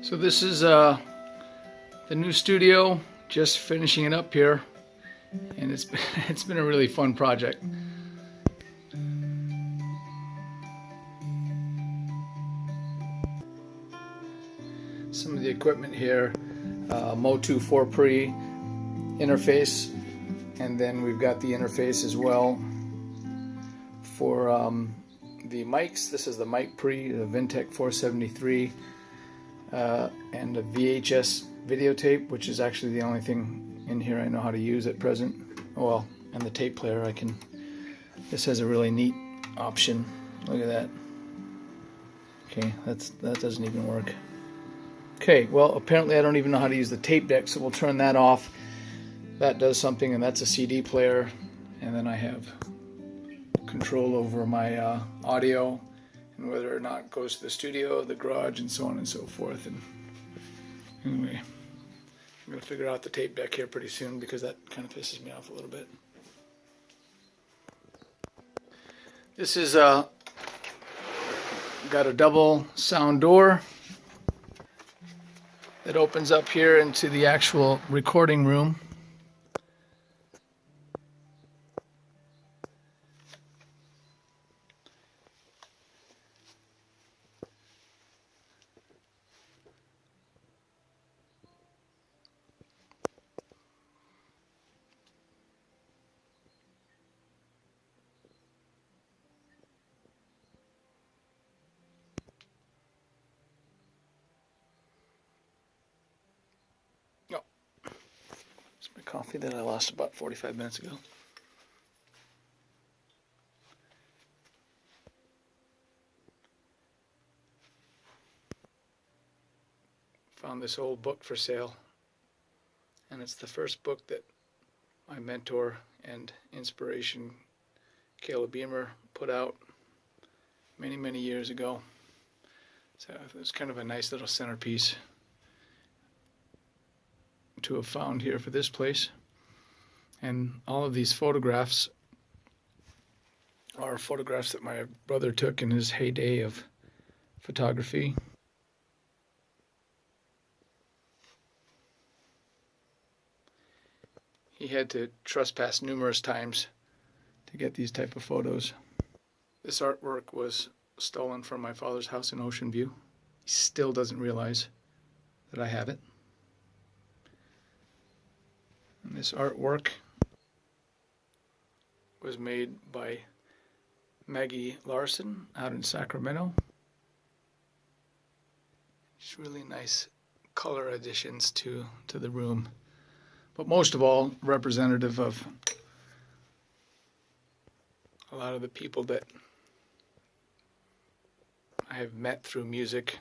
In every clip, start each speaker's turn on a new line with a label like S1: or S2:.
S1: So this is the new studio, just finishing it up here, and it's been a really fun project. Some of the equipment here, Motu 4 Pre interface, and then we've got the interface as well for the mics. This is the mic pre, the Vintech 473, and a VHS videotape, which is actually the only thing in here I know how to use at present. Well, and the tape player I can. This has a really neat option. Look at that. Okay, that doesn't even work. Okay, well apparently I don't even know how to use the tape deck, so we'll turn that off. That does something, and that's a CD player, and then I have control over my audio and whether or not it goes to the studio, the garage, and so on and so forth. And anyway, I'm going to figure out the tape deck here pretty soon because that kind of pisses me off a little bit. This is got a double sound door that opens up here into the actual recording room. Oh, it's my coffee that I lost about 45 minutes ago. Found this old book for sale, and it's the first book that my mentor and inspiration, Caleb Beamer, put out many years ago. So it was kind of a nice little centerpiece to have found here for this place. And all of these photographs are photographs that my brother took in his heyday of photography. He had to trespass numerous times to get these type of photos. This artwork was stolen from my father's house in Ocean View. He still doesn't realize that I have it. And this artwork was made by Maggie Larson out in Sacramento. It's really nice color additions to the room. But most of all, representative of a lot of the people that I have met through music.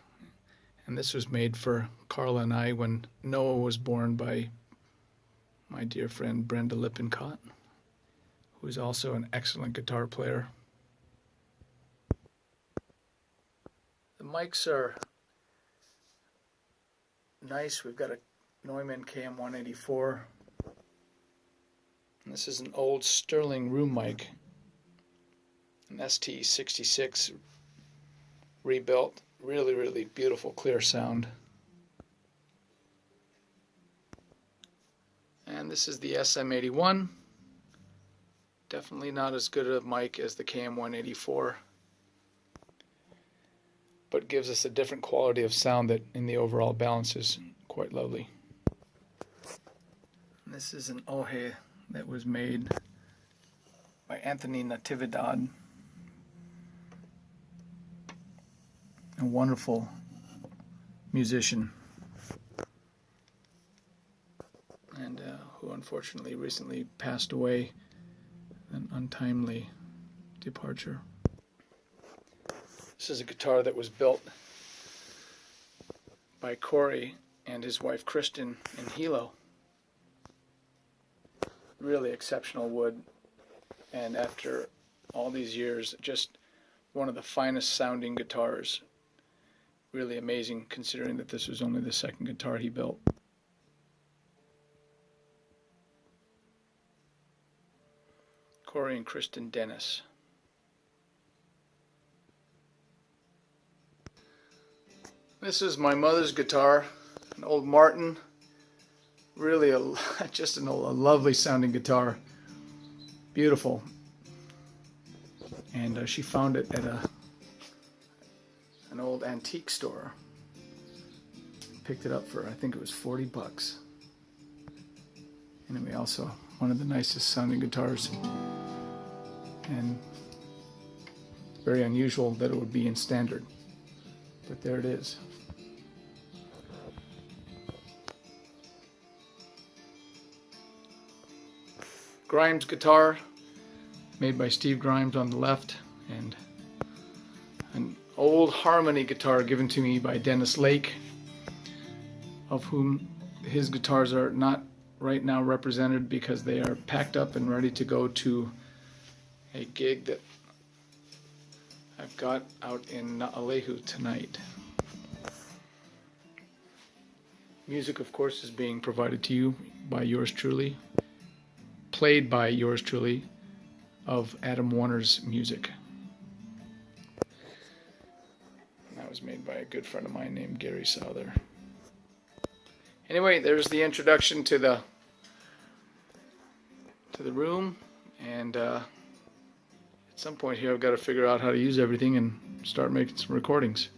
S1: And this was made for Carla and I when Noah was born, by my dear friend Brenda Lippincott, who is also an excellent guitar player. The mics are nice. We've got a Neumann KM184. And this is an old Sterling room mic, an ST66 rebuilt. Really beautiful, clear sound. And this is the SM81. Definitely not as good a mic as the KM184, but gives us a different quality of sound that in the overall balance is quite lovely. And this is an Ohe that was made by Anthony Natividad, a wonderful musician, and who unfortunately recently passed away, an untimely departure. This is a guitar that was built by Corey and his wife Kristen in Hilo. Really exceptional wood, and after all these years, just one of the finest sounding guitars. Really amazing considering that this was only the second guitar he built. Corey and Kristen Dennis. This is my mother's guitar, an old Martin. Really just a lovely sounding guitar. Beautiful. And she found it at an old antique store. Picked it up for, I think it was 40 bucks. Anyway, also one of the nicest sounding guitars. And it's very unusual that it would be in standard. But there it is. Grimes guitar, made by Steve Grimes on the left, and an old harmony guitar given to me by Dennis Lake, of whom his guitars are not right now represented because they are packed up and ready to go to a gig that I've got out in Naalehu tonight. Music, of course, is being provided to you by yours truly, played by yours truly, of Adam Warner's music. And that was made by a good friend of mine named Gary Souther. Anyway, there's the introduction to the room, and at some point here I've got to figure out how to use everything and start making some recordings.